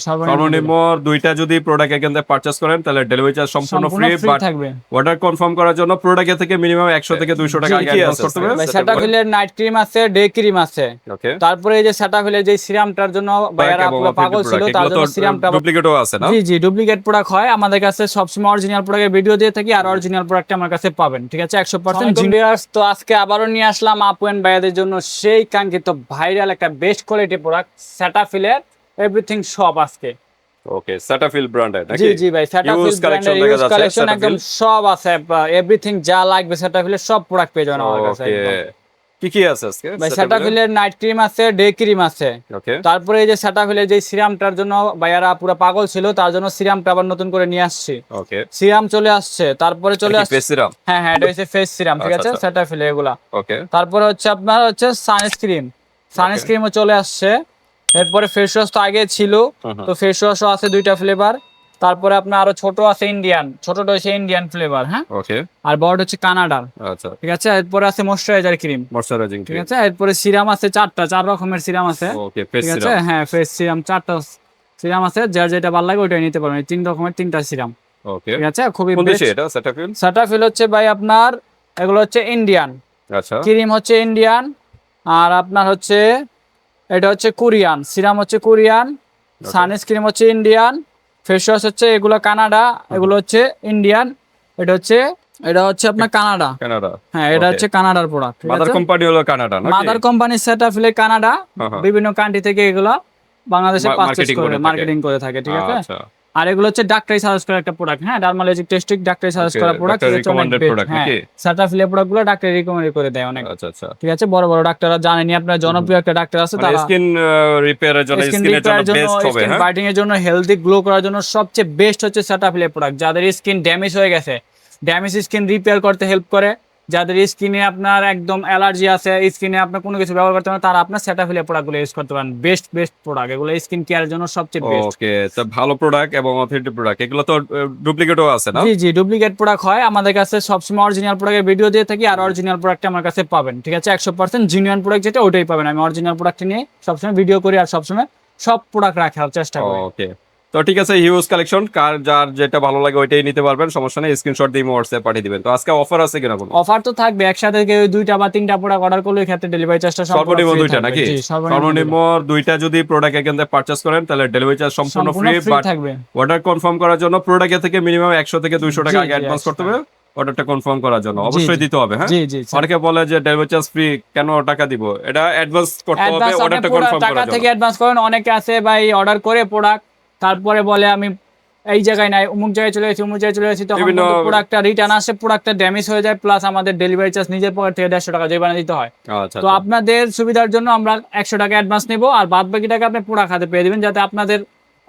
সর্বনিম্ন দুইটা যদি প্রোডাক্ট এখান থেকে পারচেজ করেন তাহলে ডেলিভারি চার্জ সম্পূর্ণ ফ্রি, বাট থাকবে। অর্ডার কনফার্ম করার জন্য প্রোডাক্ট থেকে মিনিমাম 100 থেকে 200 টাকা আগে অ্যাডভান্স করতে হবে। সেটাফিলের নাইট ক্রিম আছে, ডে ক্রিম আছে। ওকে, তারপরে এই যে সেটাফিলের যে সিরামটার জন্য ভাইয়ারা পুরো পাগল ছিল, তার জন্য সিরামটা ডুপ্লিকেটও আছে না? জি জি, ডুপ্লিকেট প্রোডাক্ট হয় আমাদের কাছে সবসময়। অরিজিনাল প্রোডাক্টের ভিডিও দিয়ে থাকি, আর অরিজিনাল প্রোডাক্ট আমার কাছে পাবেন, ঠিক আছে 100% জিনিয়াস। তো আজকে আবারও নিয়ে আসলাম আপু এন্ড ভাইয়াদের জন্য সেই কাঙ্ক্ষিত ভাইরাল একটা বেস্ট কোয়ালিটি প্রোডাক্ট সেটাফিলের এভরিথিং সব আজকে। ওকে, সেটাফিল ব্র্যান্ডের নাকি? জি জি ভাই, সেটাফিল ব্র্যান্ডের ইউজ কালেকশন একদম সব আছে, এভরিথিং যা লাগবে সেটাফিলের সব প্রোডাক্ট পেয়ে যাবেন আমার কাছে। কি কি আছে আজকে? ভাই সেটাফিলের নাইট ক্রিম আছে, ডে ক্রিম আছে। ওকে, তারপরে এই যে সেটাফিলের যে সিরামটার জন্য ভাইয়ারা পুরো পাগল ছিল, তার জন্য সিরামটা আবার নতুন করে নিয়ে আসছি। ওকে, সিরাম চলে আসছে, তারপরে চলে আসছে ফেস সিরাম। হ্যাঁ হ্যাঁ, এটা হচ্ছে ফেস সিরাম, ঠিক আছে সেটাফিল এগুলা। ওকে, তারপরে হচ্ছে আপনার হচ্ছে সানস্ক্রিন, সানস্ক্রিনও চলে আসছে। এরপরে ফেস ওয়াশ তো আগে ছিল, তো ফেস ওয়াশও আছে দুইটা ফ্লেভার। তারপরে আপনার আরো ছোট আছে ইন্ডিয়ান, ছোটটা হচ্ছে ইন্ডিয়ান ফ্লেভার, হ্যাঁ। ওকে, আর বড় হচ্ছে কানাডার। আচ্ছা, ঠিক আছে। এরপরে আছে ময়শ্চারাইজার ক্রিম, ময়শ্চারাইজিং ঠিক আছে। এরপরে সিরাম আছে চার রকমের সিরাম আছে। ওকে, ফেস ঠিক আছে, সিরাম। হ্যাঁ ফেস সিরাম চারটা সিরাম আছে, যার যেটা ভালো লাগে ওইটাই নিতে পারবেন। 3 রকমের 3টা সিরাম, ওকে, ঠিক আছে। খুবই কোন বেস্ট। দেশে এটা সেটাফিল? সেটাফিল হচ্ছে ভাই আপনার, এগুলো হচ্ছে ইন্ডিয়ান, আচ্ছা, ক্রিম হচ্ছে ইন্ডিয়ান, আর আপনার হচ্ছে এটা হচ্ছে কোরিয়ান, সিরাম হচ্ছে কোরিয়ান, সানস্ক্রিন হচ্ছে ইন্ডিয়ান, ফেস ওয়াশ হচ্ছে এগুলো কানাডা, এগুলো হচ্ছে ইন্ডিয়ান, এটা হচ্ছে আপনার কানাডা। কানাডা, হ্যাঁ এটা হচ্ছে কানাডার প্রোডাক্ট। মাদার কোম্পানি হলো কানাডা নাকি? মাদার কোম্পানি সেটাফিলে কানাডা, বিভিন্ন কান্ট্রি থেকে এগুলো বাংলাদেশে পারচেজ করে মার্কেটিং করে থাকে, ঠিক আছে। আচ্ছা, আর এগুলো হচ্ছে ডাক্তারি সাজেস্ট করা একটা প্রোডাক্ট, হ্যাঁ ডার্মালজিক টেস্টিং ডাক্তারি সাজেস্ট করা প্রোডাক্ট, হ্যাঁ সেটাফিলে প্রোডাক্টগুলো ডাক্তার রিকমেন্ড করে দেয় অনেক। আচ্ছা, আচ্ছা, ঠিক আছে, বড় বড় ডাক্তাররা জানেনই, আপনার জনপ্রিয় একটা ডাক্তার আছে, তারা স্কিন রিপেয়ারের জন্য, স্কিনের জন্য বেস্ট হবে, স্কিন ব্রাইটেনিং এর জন্য, হেলদি গ্লো করার জন্য সবচেয়ে বেস্ট হচ্ছে সেটাফিলে প্রোডাক্ট। যাদের স্কিন ড্যামেজ হয়ে গেছে, ড্যামেজ স্কিন রিপেয়ার করতে হেল্প করে। যাদের স্কিনে আপনার একদম অ্যালার্জি আছে, স্কিনে আপনার কোনো কিছু ব্যবহার করতে পারেন, তারা আপনার সেটাফিলে প্রোডাক্টগুলো ইউজ করতে পারেন। বেস্ট প্রোডাক্ট এগুলো, স্কিন কেয়ারের জন্য সবচেয়ে বেস্ট। ওকে, তো ভালো প্রোডাক্ট এবং অথেন্টিক প্রোডাক্ট, এগুলো তো ডুপ্লিকেটও আছে না? জি জি, ডুপ্লিকেট প্রোডাক্ট হয় আমাদের কাছে সবসময়। অরিজিনাল প্রোডাক্টের ভিডিও দিয়ে থাকি, আর অরিজিনাল প্রোডাক্ট আমার কাছে পাবেন, ঠিক আছে 100% জিনিয়ান প্রোডাক্ট যেটা ওটাই পাবেন। আমি অরিজিনাল প্রোডাক্ট নিয়ে সবসময় ভিডিও করি, আর সবসময় সব প্রোডাক্ট রাখার চেষ্টা করি। ওকে, তো ঠিক আছে, হিউজ কালেকশন, কার যার যেটা ভালো লাগে ওইটাই নিতে পারবেন, সমস্যা নেই। স্ক্রিনশট দিয়ে হোয়াটসঅ্যাপ পাঠিয়ে দিবেন। তো আজকে অফার আছে কিনা? কোনো অফার তো থাকবে, একসাথে কেউ 2টা বা 3টা প্রোডাক্ট অর্ডার করলে ওই ক্ষেত্রে ডেলিভারি চার্জটা সর্বনিম্ন দুইটা নাকি? সর্বনিম্ন দুইটা যদি প্রোডাক্ট এখান থেকে পারচেজ করেন তাহলে ডেলিভারি চার্জ সম্পূর্ণ ফ্রি, বাট থাকবে। অর্ডার কনফার্ম করার জন্য প্রোডাক্ট থেকে মিনিমাম 100 থেকে 200 টাকা আগে অ্যাডভান্স করতে হবে। অর্ডারটা কনফার্ম করার জন্য অবশ্যই দিতে হবে, হ্যাঁ। জি জি, অনেকে বলে যে ডেলিভারি চার্জ ফ্রি, কেন টাকা দিব? এটা অ্যাডভান্স করতে হবে অর্ডারটা কনফার্ম করার টাকা জন্য। থেকে অ্যাডভান্স করেন। অনেকে আছে ভাই অর্ডার করে প্রোডাক্ট, তারপরে বলে আমি এই জায়গায় নাই, অমুক জায়গায় চলে গেছি, অমুক জায়গায় চলে গেছি, তখন প্রোডাক্টটা রিটার্ন আসে, প্রোডাক্টটা ড্যামেজ হয়ে যায়, প্লাস আমাদের ডেলিভারি চার্জ নিজের পকেট থেকে 150 টাকা জরিমানা দিতে হয়। আচ্ছা, তো আপনাদের সুবিধার জন্য আমরা 100 টাকা অ্যাডভান্স নেব, আর বাদ বাকি টাকা আপনি প্রোডাক্ট হাতে পেয়ে দিবেন, যাতে আপনাদের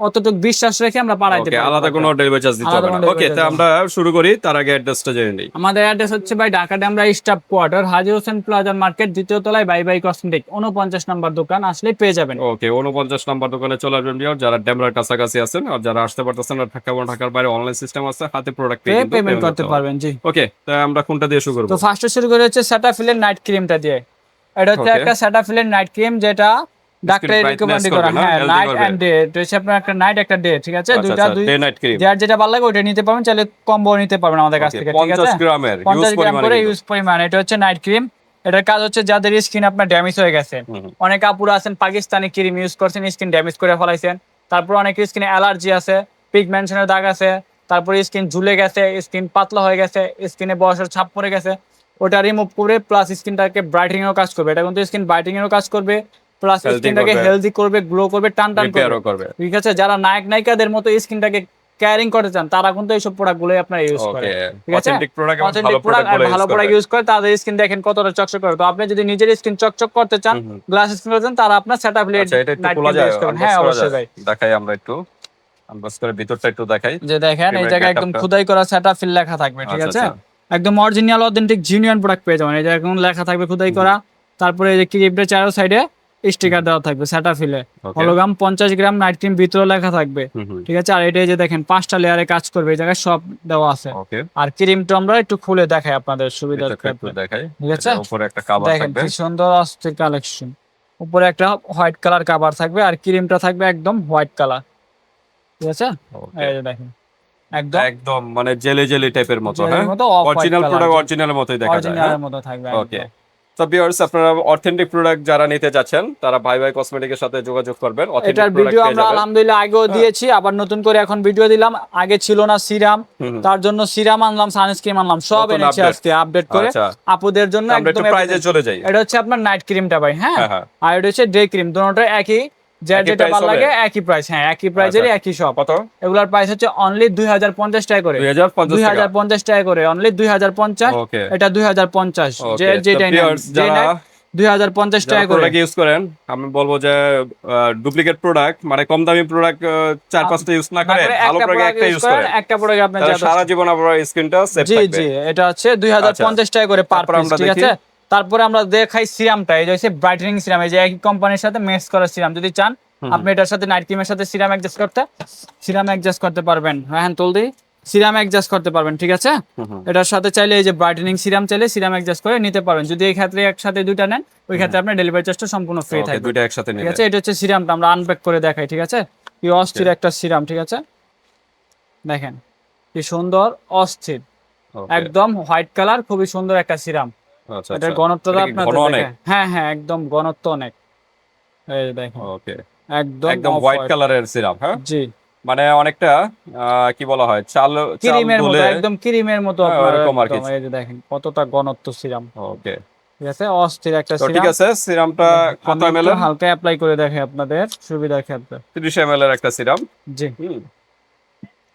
অতটুকু বিশ্বাস রেখে আমরা পাঠাইতে পারি। আলাদা কোনো ডেলিভারি চার্জ দিতে হবে না। ওকে, তো আমরা শুরু করি, তার আগে অ্যাড্রেসটা জেনে নিই। আমাদের অ্যাড্রেস হচ্ছে ভাই ঢাকা ডেমরা স্টাফ কোয়ার্টার, হাজী হোসেন প্লাজা মার্কেট, দ্বিতীয় তলায় বাই বাই কসমেটিক, 49 নম্বর দোকান, আসলেই পেয়ে যাবেন। ওকে, 49 নম্বর দোকানে চলে আসবেন যারা ডেমরার কাছাকাছি আছেন। আর যারা আসতে পারতেছেন না, ঢাকার বাইরে অনলাইন সিস্টেম আছে, হাতে প্রোডাক্ট পেমেন্ট করতে পারবেন। জি, ওকে, তো আমরা কোনটা দিয়ে শুরু করব? তো ফার্স্টে শুরু করে হচ্ছে সেটাফিলের নাইট ক্রিমটা দিয়ে। এটা হচ্ছে একটা সেটাফিলের নাইট ক্রিম, যেটা ডাক্তার রিকমেন্ড করা, হ্যাঁ নাইট এন্ড ডে। তো হচ্ছে আপনার একটা নাইট একটা ডে, ঠিক আছে, দুইটা ডে নাইট ক্রিম, যার যেটা ভালো লাগে ওটা নিতে পারবেন, চাইলে কম্বো নিতে পারবেন আমাদের কাছ থেকে, ঠিক আছে। 50 গ্রামের 50 গ্রাম করে ইউজ পরিমাণ। এটা হচ্ছে নাইট ক্রিম। এটার কাজ হচ্ছে যাদের স্কিন আপনার ড্যামেজ হয়ে গেছে, অনেক আপুরা আছেন পাকিস্তানি ক্রিম ইউজ করছেন, স্কিন ড্যামেজ করে ফেলাইছেন, তারপর অনেকের স্কিনে অ্যালার্জি আছে, পিগমেন্টেশনের দাগ আছে, তারপর স্কিন ঝুলে গেছে, স্কিন পাতলা হয়ে গেছে, স্কিনে বয়সের ছাপ পড়ে গেছে, ওটা রিমুভ করে প্লাস স্কিনটাকে ব্রাইটেনিং এরও কাজ করবে। এটা কিন্তু স্কিন ব্রাইটেনিং এরও কাজ করবে, প্লাস স্কিনটাকে হেলদি করবে, গ্লো করবে, টান করবে, ঠিক আছে। যারা নায়ক নায়িকাদের মতো স্কিনটাকে কেয়ারিং করতে চান, তারা কিন্তু এইসব প্রোডাক্টগুলোই আপনারা ইউজ করে, ঠিক আছে। অথেন্টিক প্রোডাক্ট আর ভালো প্রোডাক্ট ইউজ করে, তাদের স্কিন দেখেন কতটা চকচক করে। তো আপনি যদি নিজের স্কিন চকচক করতে চান, গ্লাস স্কিন করতে চান, তারা আপনার সেটআপ নাইট ক্রিম ইউজ করবেন। হ্যাঁ অবশ্যই ভাই, দেখাই আমরা একটু আনবক্স করে ভিতরটা একটু দেখাই। যে দেখেন এই জায়গায় একদম খোদাই করা সেটআপ লেখা থাকবে, ঠিক আছে। একদম অরিজিনাল অথেন্টিক জিনিয়ান প্রোডাক্ট পেয়ে যাবেন। এই যে এখন লেখা থাকবে খোদাই করা, তারপরে এই যে ক্রিমটা চারো সাইডে স্টিকার দেওয়া থাকবে সেটাফিলে, হলোগ্রাম 50 গ্রাম নাইট ক্রিম ভিতরে লেখা থাকবে, ঠিক আছে। আর এটা যে দেখেন 5টা লেয়ারে কাজ করবে, এই জায়গায় সব দেওয়া আছে। আর ক্রিমটা আমরা একটু খুলে দেখাই আপনাদের সুবিধার ক্ষেত্রে, ঠিক আছে। উপরে একটা কভার থাকবে, কি সুন্দর অস্থির কালেকশন। উপরে একটা হোয়াইট কালার কভার থাকবে, আর ক্রিমটা থাকবে একদম হোয়াইট কালার, ঠিক আছে Okay. এই যে দেখেন একদম একদম মানে জেলি জেলি টাইপের মতো, জেলের হ্যাঁ, মতো off white original color, product অরিজিনালের মতোই দেখা যায়, হ্যাঁ। অরিজিনালের মতো থাকবে ওকে, একদম। তো ভিউয়ার্স, আপনারা অথেন্টিক প্রোডাক্ট যারা নিতে যাচ্ছেন তারা ভাই ভাই কসমেটিকের সাথে যোগাযোগ করবেন, অথেন্টিক এটার প্রোডাক্ট ভিডিও পেয়ে আমরা যাবেন। আলহামদুলিল্লাহ আগেও হ্যাঁ। দিয়েছি, আবার নতুন করে এখন ভিডিও দিলাম। আগে ছিল না সিরাম, হুম, হুম। তার জন্য সিরাম আনলাম, সানস্ক্রিন আনলাম, সব নতুন এনেছি update। আজকে আপডেট করে আচ্ছা, আপুদের জন্য তো আমরা একটু একদম প্রাইজে চলে যাই। এটা হচ্ছে আপনার নাইট ক্রিমটা ভাই, হ্যাঁ, হ্যাঁ, হ্যাঁ। আর এটা হচ্ছে ডে ক্রিম, দুটোটা একই, যার একই যেটা price ভালো হবে? লাগে একই প্রাইস, হ্যাঁ একই প্রাইজেরই একই সব। কত? এগুলার প্রাইস হচ্ছে অনলি 2050 টাকা করে, 2050 টাকা। 2050 টাকা করে, অনলি 2050। ওকে। এটা 2050, যে ওকে, তো যেটাই নেন, ভিউয়ার্স, যে যারা 2050 টাকা করে। প্রোডাক্ট ইউজ করেন, আমি বলবো যে ডুপ্লিকেট প্রোডাক্ট মানে কম দামি প্রোডাক্ট 4-5টা ইউজ না করে ভালো প্রোডাক্ট একটা ইউজ করেন, একটা প্রোডাক্ট আপনি তাহলে সারা জীবন আপনার স্কিনটা সেফ জি থাকবে। জি, এটা হচ্ছে 2050 টাকা করে পার তারপর পিস, আমরা ঠিক দেখি। আছে। তারপরে আমরা দেখাই সিরামটা, এই যে হচ্ছে ব্রাইটেনিং সিরাম, এই যে একই কোম্পানির সাথে মিক্স করা সিরাম। যদি চান আপনি এটার সাথে নাইট ক্রিমের সাথে সিরাম অ্যাডজাস্ট করতে পারবেন, হ্যাঁ তুলদি সিরাম অ্যাডজাস্ট করতে পারবেন, ঠিক আছে। এটার সাথে চাইলে এই যে ব্রাইটেনিং সিরাম চাইলে সিরাম অ্যাডজাস্ট করে নিতে পারবেন। যদি এই ক্ষেত্রে একসাথে দুইটা নেন, ওই ক্ষেত্রে আপনার ডেলিভারি চার্জটা সম্পূর্ণ ফ্রি ওকে, থাকবে, দুইটা একসাথে ঠিক নিলে। আছে। এটা হচ্ছে সিরামটা, আমরা আনপ্যাক করে দেখাই, ঠিক আছে। কি অস্থির একটা সিরাম, ঠিক আছে, দেখেন কি সুন্দর, অস্থির, ওকে, একদম হোয়াইট কালার, খুবই সুন্দর একটা সিরাম। আচ্ছা এটার আচ্ছা। ঘনত্বটা এটা কি আপনাদের ঘন অনেক? দেখেন, হ্যাঁ হ্যাঁ একদম ঘনত্ব অনেক, এই যে দেখেন ওকে, একদম একদম off হোয়াইট white। কালারের সিরাপ, হ্যাঁ, জি, মানে অনেকটা কি বলা হয়, চাল চাল ক্রিমের মতো, গুলে। একদম ক্রিমের মতো হ্যাঁ, আপনার, ওরকম আর কি। একদম এই যে দেখেন কতটা ঘনত্ব সিরাম, ওকে, ঠিক আছে, অস্থির একটা তো ঠিক সিরাম। আছে, সিরামটা কত আমি এমএল একটু এর? হালকা অ্যাপ্লাই করে দেখাই আপনাদের সুবিধার ক্ষেত্রে। 30 এমএল এর একটা সিরাম। জি, হুম,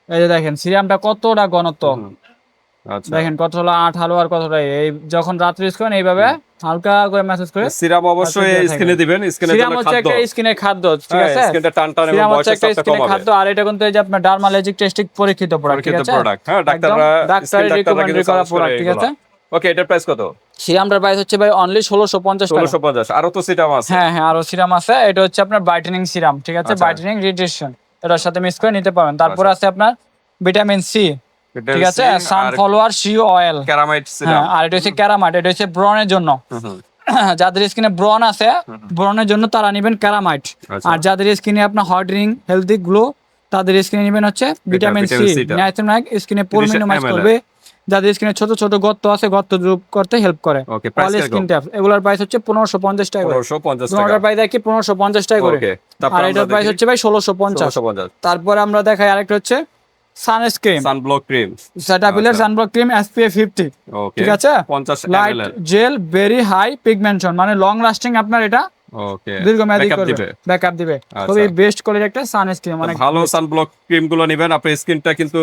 এই যে দেখেন সিরামটা কতটা ঘনত্ব, হুম, আচ্ছা। দেখেন কতটা আঠালো আর কতটা, এই যখন রাত্রে ইউজ করেন এইভাবে হালকা করে ম্যাসেজ করে সিরাম অবশ্যই দিয়ে থাকবেন। স্কিনে দিবেন, স্কিনের সিরাম জন্য হচ্ছে খাদ্য। একটা স্কিনের খাদ্য, ঠিক হ্যাঁ, আছে। স্কিনটা টান টান এবং সিরাম হচ্ছে বয়সের একটা চাপটা স্কিনের কমাবে। খাদ্য, আর এটা কিন্তু এই যে আপনার ডার্মালজিক টেস্টিং পরীক্ষিত প্রোডাক্ট, ঠিক পরীক্ষিত আছে, প্রোডাক্ট, হ্যাঁ, একদম ডাক্তাররা ডাক্তারের স্কিন ডাক্তাররা কিন্তু রিকমেন্ড করা সাজেস্ট করে প্রোডাক্ট, ঠিক এগুলো। আছে। ওকে, এটার প্রাইস কত? সিরামটার প্রাইস হচ্ছে ভাই অনলি 1650 টাকা। 1650। আরো তো সিরাম আছে। হ্যাঁ হ্যাঁ, আরো সিরাম আছে, এটা হচ্ছে আপনার ব্রাইটেনিং সিরাম, ঠিক আছে, আচ্ছা। ব্রাইটেনিং রিডিউশন, এটার সাথে মিক্স করে নিতে পারবেন। তারপর আছে আপনার ভিটামিন সি, ঠিক আছে, সানফ্লাওয়ার সি অয়েল, ক্যারামাইট হ্যাঁ, সিরাম। আর এটা হচ্ছে ক্যারামাইট, এটা হচ্ছে ব্রনের জন্য। যাদের স্কিনে ব্রন আছে, ব্রনের জন্য তারা নেবেন ক্যারামাইট। আচ্ছা। আর যাদের স্কিনে আপনার হার্ডনিং হেলদি গ্লো, তাদের স্কিনে নেবেন হচ্ছে ভিটামিন সি, ভিটামিন সি টা। ন্যাচারাল স্কিনে পোর 30 মিনিমাইজ ml করবে। যাদের স্কিনে ছোট ছোট গর্ত আছে, গর্ত দূর করতে হেল্প করে। ওকে, প্রাইস অল কিরকম? স্কিন ট্যাপ, এগুলোর প্রাইস হচ্ছে 1550 টাকা করে। 1550 টাকা। দুটোটার প্রাইস কি 1550 টাকা করে। ওকে, তারপর আর আমরা এটার প্রাইস দেখি হচ্ছে ভাই 1650। 1650। তারপর আমরা দেখাই আরেকটা হচ্ছে সানস্ক্রিন, সানব্লক ক্রিম। সেটাপিলের আচ্ছা। সানব্লক ক্রিম SPF 50, ওকে, ঠিক আছে, 50 লাইট ml এর। জেল, ভেরি হাই পিগমেন্টেশন, মানে লং লাস্টিং আপনার এটা ওকে, দীর্ঘমেয়াদী ব্যাকআপ করবে, দিবে। ব্যাকআপ দিবে। আচ্ছা। খুবই বেস্ট কোয়ালিটির একটা সানস্ক্রিন, মানে ভালো সানব্লক ক্রিম গুলো নেবেন, আপনার স্কিনটা কিন্তু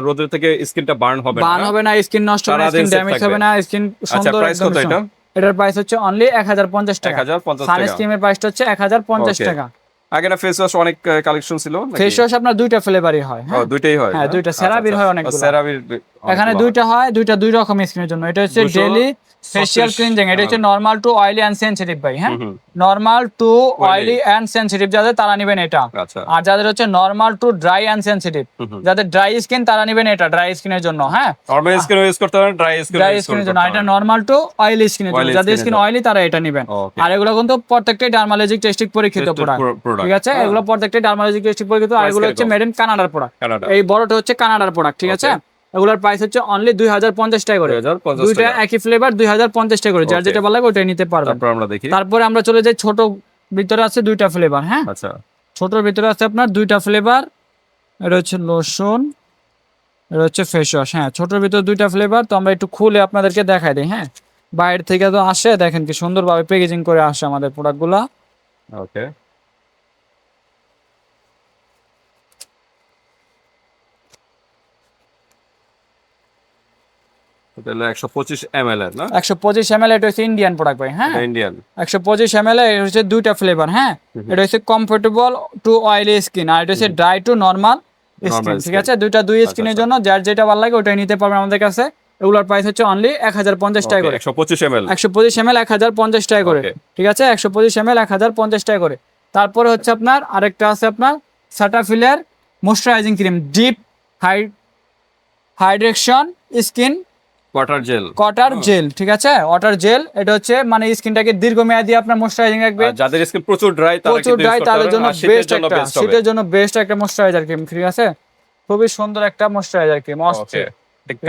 রোদের থেকে স্কিনটা বার্ন হবে না। বার্ন হবে না, স্কিন নষ্ট হবে না, সারাদিন স্কিন safe ড্যামেজ থাকবে। হবে না, স্কিন আচ্ছা, সুন্দর প্রাইস একদম। কত এটা? এটার প্রাইস হচ্ছে অনলি 1050 টাকা। 1050 টাকা। সানস্ক্রিনের প্রাইসটা হচ্ছে 1050 Okay. টাকা। আগে না ফেস ওয়াশ অনেক কালেকশন ছিল নাকি? ফেস ওয়াশ আপনার দুইটা ফ্লেভারই হয়, ও, হ্যাঁ দুইটাই হয়। হ্যাঁ, দুইটা সেরাভির হয় অনেকগুলো। সেরাভির এখানে দুইটা হয়, দুই রকম স্কিনের জন্য। এটা হচ্ছে 236 ডেইলি ফেশিয়াল ক্লিনজিং, এটা হচ্ছে normal to oily and sensitive ভাই, হ্যাঁ, normal to oily and sensitive যাদের, তারা নেবেন এটা। আচ্ছা। আর যাদের হচ্ছে normal to dry and sensitive, যাদের ড্রাই স্কিন, তারা নেবেন এটা ড্রাই স্কিনের জন্য, হ্যাঁ, নরমাল স্কিন ইউজ করতে পারেন, ড্রাই স্কিন ড্রাই ইউজ স্কিনের করতে জন্য। আর এটা পারেন। নরমাল টু অয়েলি স্কিনের জন্য, Oily যাদের skin এর স্কিন জন্য। অয়েলি তারা এটা নেবেন। Okay. আর এগুলো কিন্তু প্রত্যেকটাই ডার্মালজিক টেস্টিং পরীক্ষিত Tested প্রোডাক্ট, product, ঠিক আছে, হ্যাঁ। এগুলো প্রত্যেকটাই ডার্মালজিক টেস্টিং পরীক্ষিত। আর Price এগুলো হচ্ছে কিরকম? মেড ইন কানাডার প্রোডাক্ট। কানাডা। এই বড়টা হচ্ছে কানাডার প্রোডাক্ট, ঠিক আছে। এগুলোর প্রাইস হচ্ছে অনলি 2050 টাকা করে। 2050 দুইটা টাকা। একই ফ্লেভার, 2050 টাকা করে, যার Okay. যেটা ভালো লাগে ওটাই নিতে পারবেন। তারপর আমরা দেখি। তারপরে আমরা চলে যাই ছোট, ভিতরে আছে দুইটা ফ্লেভার, হ্যাঁ, আচ্ছা। ছোটর ভিতরে আছে আপনার দুইটা ফ্লেভার। এটা হচ্ছে লোশন, এটা হচ্ছে ফেস ওয়াশ, হ্যাঁ, ছোটর ভিতরে দুইটা ফ্লেভার। তো আমরা একটু খুলে আপনাদেরকে দেখাই দিই, হ্যাঁ, বাইরে থেকে তো আসে, দেখেন কি সুন্দরভাবে প্যাকেজিং করে আসে আমাদের প্রোডাক্টগুলো। ওকে, তাহলে 125 ml এর না? 125 ml, এটা হচ্ছে ইন্ডিয়ান প্রোডাক্ট ভাই, হ্যাঁ, ইন্ডিয়ান। 125 ml, এটা হচ্ছে দুইটা ফ্লেভার, হ্যাঁ, এটা হচ্ছে কমফোর্টেবল টু অয়েলি স্কিন, আর এটা হচ্ছে ড্রাই টু নর্মাল স্কিন, ঠিক আছে, দুই স্কিনের জন্য যার যেটা ভালো লাগে ওটাই নিতে পারবেন আমাদের কাছে। এগুলোর প্রাইস হচ্ছে অনলি 1050 টাকা করে। 125 ml। 125 ml 1050 টাকা করে, Okay. ঠিক আছে, 125 ml 1050 টাকা করে। তারপরে হচ্ছে আপনার আরেকটা আছে আপনার সেটাফিলের moisturising cream, deep hydration skin water gel, water gel, ঠিক আছে, ওয়াটার জেল। এটা হচ্ছে মানে স্কিনটাকে দীর্ঘমেয়াদী আপনার ময়শ্চারাইজিং রাখবে। যাদের স্কিন প্রচুর ড্রাই তারা প্রচুর কিন্তু ড্রাই তাদের জন্য বেস্ট একটা, বেস্ট হবে। শীতের জন্য বেস্ট একটা ময়শ্চারাইজার ক্রিম, ঠিক আছে, খুবই সুন্দর একটা ময়শ্চারাইজার ক্রিম। ওকে,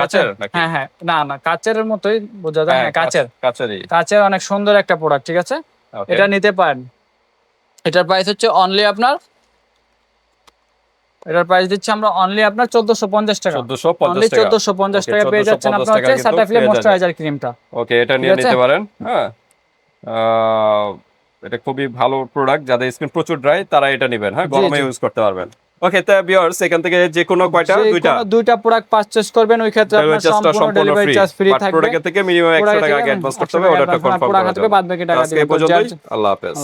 কাচের নাকি? হ্যাঁ হ্যাঁ, না না, কাচের মতোই বোঝা যায়, হ্যাঁ কাচের, কাচেরই। কাচের অনেক সুন্দর একটা প্রোডাক্ট, ঠিক আছে, Okay. এটা নিতে পারেন। এটার প্রাইস হচ্ছে অনলি আপনার, এটার প্রাইস দিচ্ছি আমরা অনলি আপনার 1450 টাকা। 1450 অনলি টাকা। 1450 টাকা পেয়ে যাচ্ছেন আপনার হচ্ছে সাটাফিলে ময়শ্চারাইজার ক্রিমটা। ওকে, এটা নিয়ে নিতে পারেন। হ্যাঁ, এটা খুবই ভালো প্রোডাক্ট, যাদের স্কিন প্রচুর ড্রাই তারা এটা নেবেন। হ্যাঁ, গরমে ইউজ করতে পারবেন। ওকে, তো ভিউয়ার্স এখান থেকে যে কোনো কয়টা, দুইটা প্রোডাক্ট পারচেজ করবেন, ওই ক্ষেত্রে আপনার সম্পূর্ণ ডেলিভারি চার্জ ফ্রি থাকবে। প্রোডাক্ট থেকে মিনিমাম 100 টাকা আগে অ্যাডভান্স করতে হবে, অর্ডারটা কনফার্ম করা যাবে। বাদ বাকি টাকা আজকে এই পর্যন্তই, আল্লাহ হাফেজ।